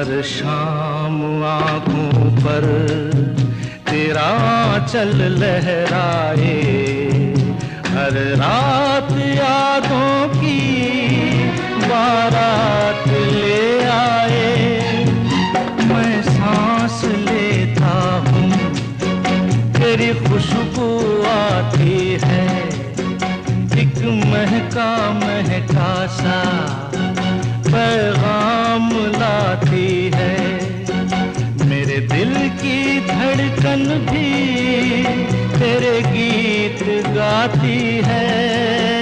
हर शाम आँखों पर तेरा आंचल लहराए, हर रात यादों की बारात ले आए। मैं सांस लेता हूँ तेरी खुशबू आती है, एक महका महका सा पैगाम लाती है। मेरे दिल की धड़कन भी तेरे गीत गाती है।